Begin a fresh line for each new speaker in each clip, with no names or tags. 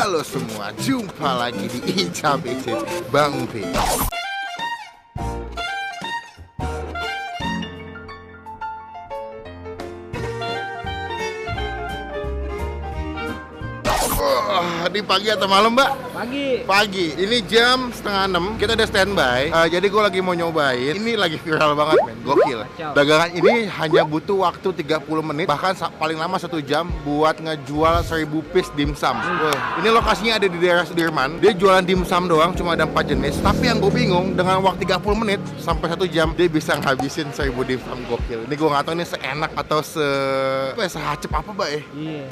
Halo semua, jumpa lagi di Icap Icip Bang Pi. Di pagi atau malam, Mbak? Pagi. Ini jam 5:30. Kita udah standby. Jadi gue lagi mau nyobain. Ini lagi viral banget, men. Gokil. Dagangan ini hanya butuh waktu 30 menit, bahkan paling lama 1 jam buat ngejual 1000 piece dimsum. Ini lokasinya ada di daerah Sudirman. Dia jualan dimsum doang, cuma ada 4 jenis. Tapi yang gue bingung, dengan waktu 30 menit sampai 1 jam, dia bisa ngabisin 1000 dimsum. Gokil. Ini gue nggak tahu ini seenak atau sehacep apa, Mbak ya.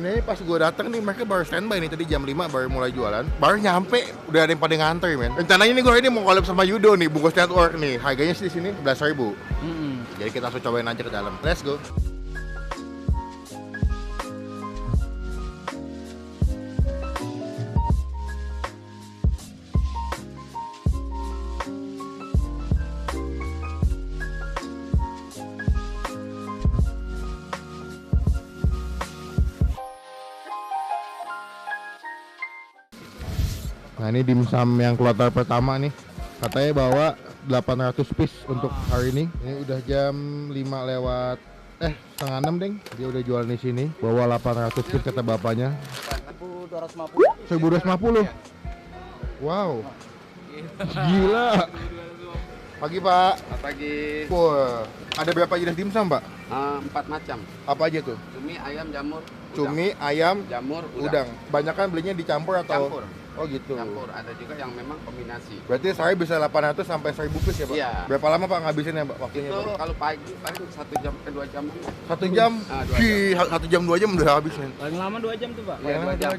Ini pas gue datang nih, mereka baru standby nih. Tadi jam 5 baru mulai jualan. Baru nyampe udah ada yang pada ngantri, men. Rencananya nih gue ini mau collab sama Yudo nih, bungkus network nih. Harganya sih di sini 11.000. Jadi kita langsung cobain aja ke dalam. Let's go. Nah, ini dimsum yang kloter pertama nih. Katanya bawa 800 piece untuk hari ini. Ini udah jam 5 lewat setengah 6, Deng. Dia udah jual di sini. Bawa 800 piece kata bapaknya. 1.250. 1.250. Wow. Gila. Pagi, Pak.
Pagi.
Wah, ada berapa jenis dimsum, Pak?
4 macam.
Apa aja tuh?
Cumi, ayam, jamur,
Cumi, ayam,
jamur,
udang. Banyak kan belinya dicampur atau?
Campur.
Oh gitu.
Campur. Ada juga yang memang kombinasi.
Berarti saya bisa 800 sampai 1000 piece ya, Pak?
Iya.
Berapa lama, Pak, ngabisinnya, Pak, waktunya,
Itu
Pak?
kalau pagi paling 1 jam ke 2 jam.
1 jam? 1 jam 2 jam udah habis, men.
Paling lama 2 jam tuh, Pak.
Iya, 2 jam.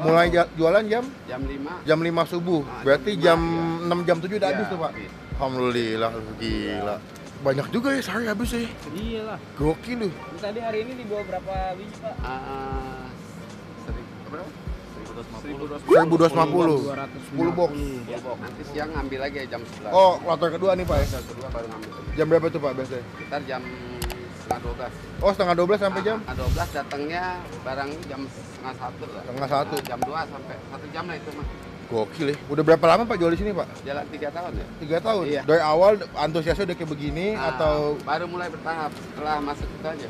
Mulai jualan jam?
Jam 5.
Jam 5 subuh.
Nah,
Berarti
jam
jam
5,
6 jam 7 udah
Iya,
habis tuh, Pak.
habis.
Alhamdulillah, gila. Banyak juga ya sehari habis ya.
Iya lah.
Gokil lu.
Tadi hari ini dibawa berapa biji, Pak?
1.250. 10 box.
Ya, nanti siang ngambil lagi jam 11.
Oh, kloter kedua nih, Pak ya.
Jam kedua baru ngambil.
Jam berapa tuh, Pak, biasanya?
Sekitar jam setengah 12.
Oh, setengah 12 sampai jam?
Setengah 12 datangnya barang jam setengah 1 lah.
Setengah 1.
Jam 2 sampai 1 jam lah itu mah.
Gokil ya. Udah berapa lama, Pak, jual di sini, Pak?
Jalan 3 tahun ya.
3 tahun.
Iya.
Dari awal antusiasnya udah kayak begini atau
baru mulai bertahap setelah masuk itu aja.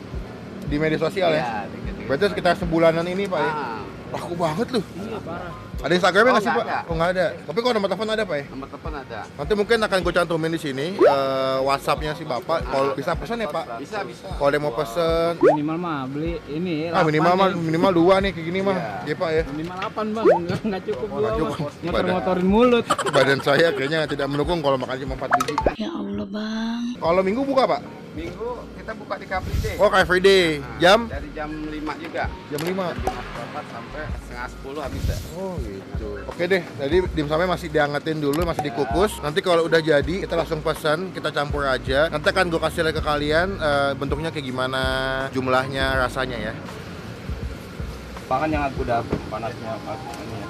di media sosial ya?
Iya, dikit-dikit.
Berarti sekitar sebulanan ini, Pak ya? Laku banget loh.
Iya, parah.
Ada Instagramnya nggak sih,
nggak
Pak?
ada.
Oh, nggak ada. Tapi kalau nomor telepon ada, Pak ya?
Nomor telepon ada.
Nanti mungkin akan gue cantumin di sini WhatsApp-nya si Bapak. Kalau bisa pesan ya, Pak?
Bisa, bisa.
Kalau ada yang mau pesen,
Minimal mah beli ini.
minimal 2 nih kayak gini mah.
Iya.
Iya, Pak ya.
Minimal 8, Bang. Nggak cukup
Nggak
gua.
cukup.
Motor-motorin mulut.
Badan saya kayaknya tidak mendukung kalau makan cuma 4 biji.
Ya Allah, Bang.
Kalau Minggu buka, Pak?
Minggu kita buka di Car Free Day.
Oh, Car Free Day. Jam?
Dari jam 5 juga.
Jam 5.
Jam 5 sampai setengah 10 habis ya.
Oh gitu. Oke deh, tadi dimsumnya masih diangetin dulu, masih dikukus. Nanti kalau udah jadi, kita langsung pesan, kita campur aja. Nanti akan gue kasih lihat ke kalian bentuknya kayak gimana, jumlahnya, rasanya ya.
Bahkan yang udah panasnya ini ya.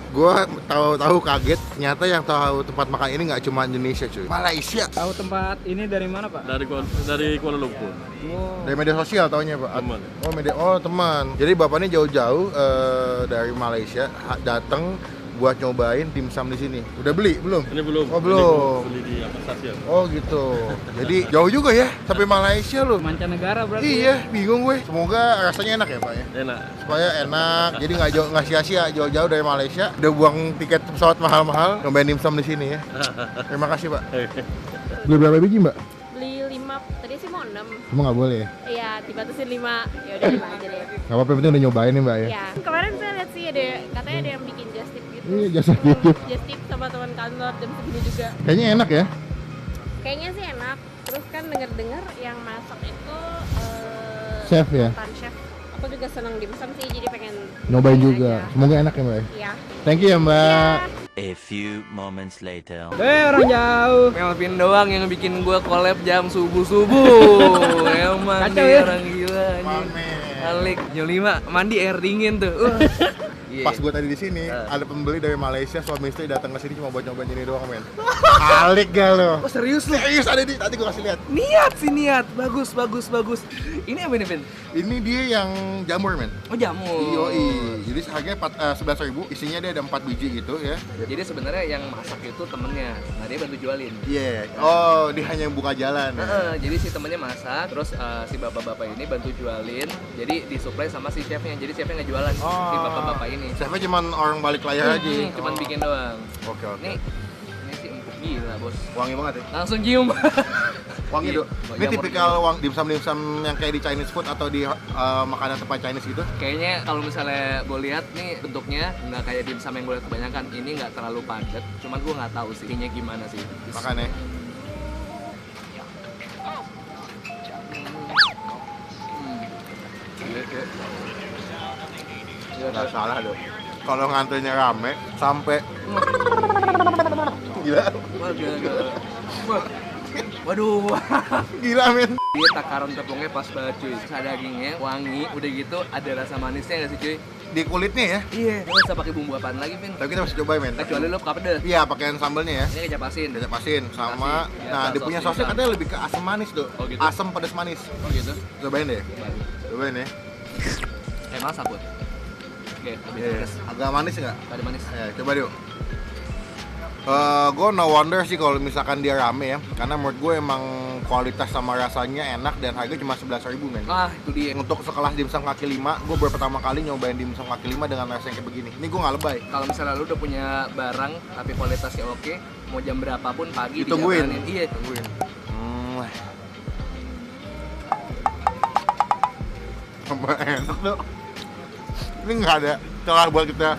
Gue tahu kaget, ternyata yang tahu tempat makan ini nggak cuma Indonesia, cuy. Malaysia.
Tahu tempat ini dari mana, Pak?
Dari Kuala Lumpur.
Oh.
Dari media sosial taunya, Pak.
Teman.
Oh, teman. Jadi bapak ini jauh-jauh dari Malaysia datang buat nyobain dimsum di sini. Udah beli belum?
Ini belum.
Oh, belum.
Beli di stasiun.
Oh gitu. Jadi jauh juga ya sampai Malaysia loh.
Mancanegara berarti.
Iya, bingung gue. Semoga rasanya enak ya, Pak ya.
Enak.
Supaya enak. Jadi nggak sia-sia jauh-jauh dari Malaysia. Udah buang tiket pesawat mahal-mahal nyobain dimsum di sini ya. Terima kasih, Pak. Beli berapa biji, Mbak?
Beli 5, tadi sih mau 6.
Cuma nggak boleh ya?
Iya, dibatasin 5. Ya udah 5 aja deh.
Nggak apa-apa, penting udah nyobain nih, Mbak ya.
Iya. Kemarin saya lihat sih katanya ada yang bikin just tip gitu.
Iya, jasa gitu.
Just tip sama teman kantor jam segini juga.
Kayaknya enak ya.
Kayaknya sih enak. Terus kan dengar-dengar yang masak itu
Chef ya.
Pan chef. Aku juga seneng dimsum sih, jadi pengen
Nyobain
aja.
juga. Semoga enak ya, Mbak ya.
Iya.
Thank you ya, Mbak.
A few moments later.
Orang jauh.
Melvin doang yang bikin gua collab jam subuh-subuh. Emang
Kacau
dia
ya?
orang gila anjing. Alik jam 5 mandi air dingin tuh. Iya.
Pas gue tadi di sini, ada pembeli dari Malaysia, suami istri datang ke sini cuma buat nyobain ini doang, men. Alik gak lo?
Oh serius lu?
Serius ada di, tadi gue kasih lihat.
Niat sih niat, bagus. Ini apa nih Vin?
Ini dia yang jamur, men.
Oh jamur.
Yoi. Jadi harganya 11.000, isinya dia ada 4 biji gitu ya.
Jadi sebenarnya yang masak itu temennya, nah dia bantu jualin.
Iya. Oh, dia hanya buka jalan. Ya.
Jadi si temennya masak, terus si bapak-bapak ini bantu jualin. Jadi disuplai sama si chefnya. Jadi chefnya nggak jualan si bapak-bapak ini.
Chefnya cuman orang balik layar aja.
Cuman bikin doang.
Oke.
Ini sih empuk gila bos.
Wangi banget ya.
Langsung cium.
Wangi
Iya.
dok. Ini tipikal dimsum-dimsum yang kayak di Chinese food atau di makanan tempat Chinese gitu.
Kayaknya kalau misalnya gue lihat nih bentuknya nggak kayak dimsum yang gue lihat kebanyakan. Ini nggak terlalu padat. Cuman gue nggak tahu sih ini gimana sih.
Makannya. Nggak salah dok. Kalau ngantrinya rame sampai gila.
Wah, gila. Wah. Waduh.
Gila men.
Dia takaran tepungnya pas banget cuy. Rasa dagingnya wangi, udah gitu ada rasa manisnya nggak sih cuy?
Di kulitnya ya.
Iya. Lo bisa pakai bumbu apaan lagi, Vin?
Tapi kita masih cobain men.
Kecuali lo pakai pedes.
Iya, pakaian sambelnya ya.
Ini kecap asin.
Kecap asin sama
Kasih,
nah
biasa,
dia punya
saus
sosnya
hitam.
katanya lebih ke asam manis tuh.
Oh, gitu?
Asam pedas manis.
Oh gitu.
Cobain deh. Cobain ya.
Masak buat. Oke, lebih
Iya.
pedes.
Agak manis nggak?
Ada manis.
Ya, coba yuk. Gue no wonder sih kalau misalkan dia rame ya, karena menurut gue emang kualitas sama rasanya enak dan harga cuma 11.000 men.
Ah, itu dia.
Untuk sekelas dimsum kaki 5, gue baru pertama kali nyobain dimsum kaki 5 dengan rasa yang kayak begini. Ini gue nggak lebay.
Kalau misalnya lu udah punya barang tapi kualitasnya oke, mau jam berapapun pagi
Ditungguin.
dijalanin. Iya,
Tungguin. Enak tuh. Ini nggak ada celah buat kita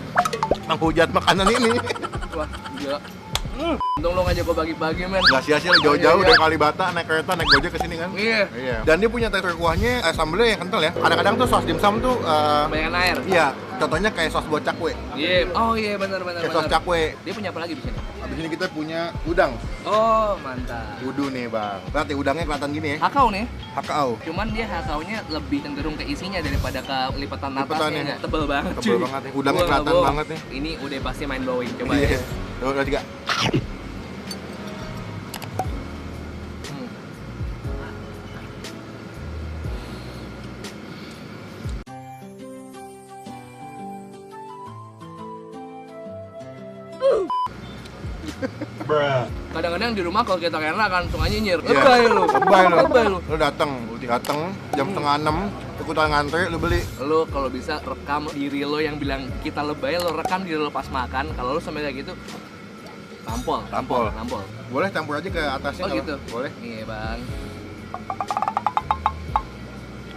menghujat makanan ini.
Wah, gila. Untung lo ngajak gue pagi-pagi, men.
Gak sia-sia lu jauh-jauh
Iya,
dari Kalibata naik kereta naik gojek ke sini kan.
Iya.
Iya. Dan dia punya tekstur kuahnya sambelnya yang kental ya. Kadang-kadang tuh sos dimsum tuh
Kebanyakan air.
iya, contohnya kayak sos buat cakwe.
Iya. Oh iya, benar.
Kayak sos cakwe.
Dia punya apa lagi di sini?
Habis ini kita punya udang.
Oh, mantap.
Udu nih, Bang. Berarti udangnya kelihatan gini ya.
Hakau nih.
Hakau.
Cuman dia hakaunya lebih cenderung ke isinya daripada ke lipatan
Lipatannya.
atasnya. Nggak? Tebel banget.
Tebel
cuy.
banget ya. Udangnya
Gua nggak
kelihatan
bohong.
banget nih.
Ini udah pasti mind blowing. Coba
Iya.
ya.
Dua, tiga.
Kadang-kadang di rumah kalau kita rela kan suka nyinyir.
Iya.
Lebay lu.
Lebay lu. Lu datang jam setengah 6, ikutan ngantri, lu beli.
Lo kalau bisa rekam diri lo yang bilang kita lebay, lo rekam diri lo pas makan. Kalau lo sampai kayak gitu, tampol.
Boleh campur aja ke atasnya
Oh
kalau-
gitu.
Boleh.
Iya bang.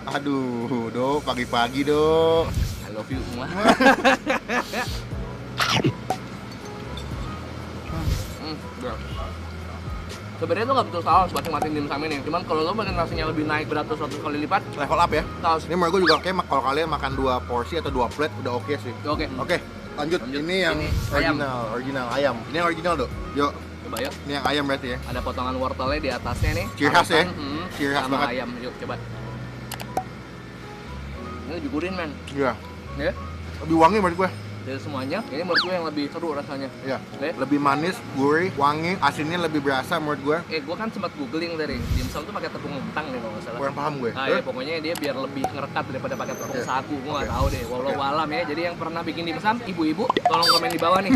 Aduh, Dok, pagi-pagi, Dok.
I love you semua. Bro. Sebenarnya tuh nggak betul salah buat nikmatin dimsum ini. Cuman kalau lo pengen rasanya lebih naik beratus-ratus kali lipat,
Level up ya.
saus.
Ini menurut gue juga kayak kalau kalian makan 2 porsi atau 2 plate udah oke sih.
Oke.
Oke, lanjut. Ini yang
Ini ayam.
original ayam. Ini yang original, Dok. Yuk,
Coba yuk.
ini yang ayam berarti ya.
Ada potongan wortelnya di atasnya nih.
Ciri khas ya?
Parutan,
Ciri khas
sama
banget.
ayam. Yuk coba. Ini lebih gurih men.
Iya.
Ya.
Lebih wangi menurut gue.
Dari semuanya, ini menurut gue yang lebih seru rasanya.
Iya.
Oke.
Lebih manis, gurih, wangi, asinnya lebih berasa menurut gue.
Gue kan sempat googling dari dimsum tuh pakai tepung kentang nih kalau nggak salah.
Kurang paham gue.
Ah ya pokoknya dia biar lebih ngerekat daripada pakai tepung
Oke.
sagu. Gue nggak
Oke.
tahu deh. Walau alam ya. Jadi yang pernah bikin dimsum, ibu-ibu tolong komen di bawah nih.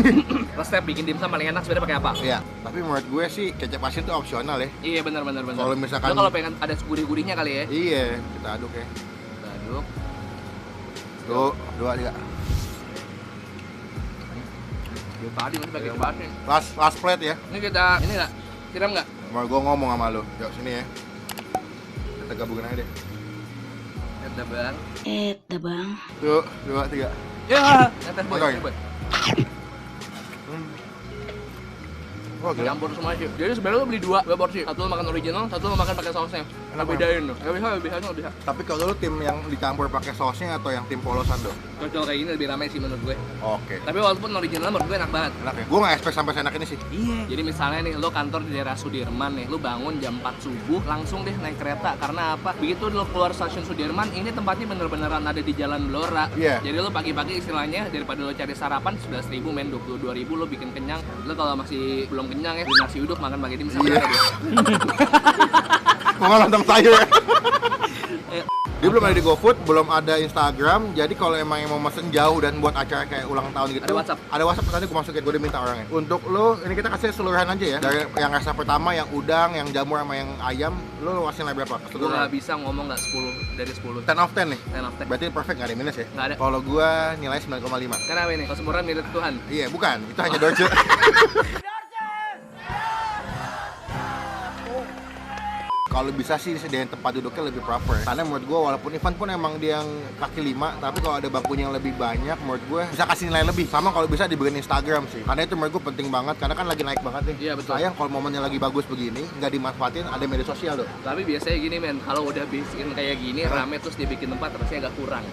Resep bikin dimsum paling enak sebenarnya pakai apa?
Iya. Tapi menurut gue sih kecap asin itu opsional ya.
Iya benar.
Kalau misalkan-
Lo kalau pengen ada gurih-gurihnya kali ya.
Iya, kita aduk ya.
Kita aduk.
Tuh, 2, 3.
Dari tadi masih pakai kebas nih.
Last plate ya.
Ini kita ini nggak siram nggak?
Mau gue ngomong sama lu. Yuk sini ya. Kita gabungin aja deh.
Ada bang.
Bang.
Tuh, 2, 3.
Ya. Ngetes boy.
Oke.
Boy.
Oh, gila.
Campur semua sih. Jadi sebenarnya lo beli dua porsi. Satu lo makan original, satu lo makan pakai sausnya. Nggak bedain loh. Nggak bisa.
Tapi kalau lu tim yang dicampur pakai sausnya atau yang tim polosan dong?
Cocok kayak gini lebih ramai sih menurut gue.
Oke.
Tapi walaupun original menurut gue enak banget.
Enak ya? Gue nggak expect sampai seenak ini sih.
Iya. Jadi misalnya nih, lo kantor di daerah Sudirman nih, lo bangun jam 4 subuh, langsung deh naik kereta. Karena apa? Begitu lo keluar stasiun Sudirman, ini tempatnya bener-beneran ada di Jalan Blora.
Iya.
Jadi lo pagi-pagi istilahnya daripada lo cari sarapan 11.000 men 22.000 lo bikin kenyang. Lo kalau masih belum kenyang ya, beli nasi uduk makan pakai dimsum
Iya.
aja.
Mau lontong sayur ya? Dia belum ada di GoFood, belum ada Instagram. Jadi kalau emang mau mesen jauh dan buat acara kayak ulang tahun gitu,
Ada WhatsApp.
Ada WhatsApp, nanti gue masukin, gue udah minta orangnya. Untuk lo, ini kita kasih seluruhan aja ya. Dari yang rasa pertama, yang udang, yang jamur sama yang ayam, lo kasih nilai berapa?
Gue
Keseluruhan.
nggak bisa ngomong nggak 10 dari 10.
10 of 10 nih.
10 of 10.
Berarti perfect, nggak ada minus ya?
Nggak ada.
Kalau gue nilai 9,5.
Kenapa ini? Kesempurnaan milik Tuhan.
Iya, bukan. Itu hanya Dorce. Kalau bisa sih disediain tempat duduknya lebih proper. Karena menurut gue walaupun Ivan pun emang dia yang kaki 5, tapi kalau ada bangkunya yang lebih banyak, menurut gue bisa kasih nilai lebih. Sama kalau bisa dibikin Instagram sih. Karena itu menurut gue penting banget, karena kan lagi naik banget nih.
Iya, betul.
Sayang kalau momennya lagi bagus begini, nggak dimanfaatin, ada media sosial loh.
Tapi biasanya gini men, kalau udah bikin kayak gini rame terus dibikin tempat rasanya agak kurang.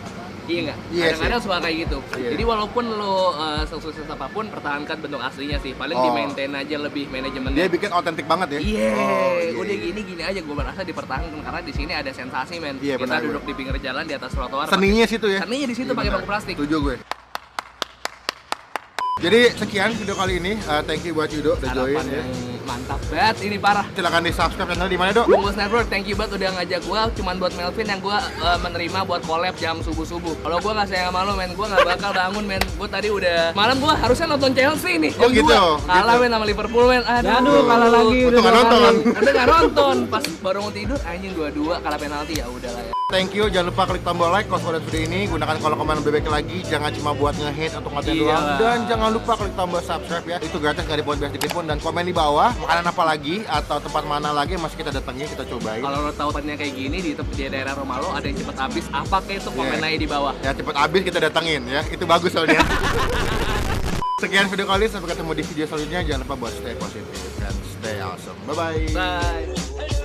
Iya nggak?
Iya
Kadang-kadang suka kayak gitu.
Iya.
Jadi walaupun lo sukses apapun, pertahankan bentuk aslinya sih. Paling
Oh.
di-maintain aja lebih
Dia
manajemennya.
bikin otentik banget ya.
Iya,
Oh,
udah
iya.
gini aja gue merasa dipertahankan karena di sini ada sensasi men.
Iya,
Kita
benar,
duduk di pinggir jalan di atas trotoar.
Seninya situ ya.
Seninya di situ
Iya,
pakai
benar.
bangku plastik.
Setuju gue. Jadi sekian video kali ini. Thank you buat Yudo udah join
Harapan
ya.
yang mantap banget, ini parah.
Silakan di subscribe channel di mana Dok?
Bungkus Network, thank you banget udah ngajak gua. Cuman buat Melvin yang gua menerima buat collab jam subuh-subuh. Kalau gua nggak sayang sama lo men, gua nggak bakal bangun men. Gua tadi udah malam gua harusnya nonton Chelsea nih.
Oh,
jam
gitu,
2. Kalah
gitu.
men sama Liverpool men.
Aduh, kalah lagi.
Untung nggak nonton.
Udah nggak nonton. Pas baru mau tidur anjing 2-2 kalah penalti, ya udahlah ya.
Thank you, jangan lupa klik tombol like kalau sudah video ini. Gunakan kolom komen bebek lagi, jangan cuma buat nge-hate atau ngatain
Iya.
doang. Dan jangan lupa klik tombol subscribe ya, itu gratis, nggak dipungut sedikit pun. Dan komen di bawah, makanan apa lagi atau tempat mana lagi yang masih kita datangin, kita cobain.
Kalau lo tahu tempatnya kayak gini di daerah rumah lo ada yang cepet habis, apa kayak itu komen
Iya.
aja di bawah.
Ya cepet habis kita datengin ya, itu bagus soalnya. Sekian video kali, sampai ketemu di video selanjutnya. Jangan lupa buat stay positif dan stay awesome. Bye-bye.
Bye.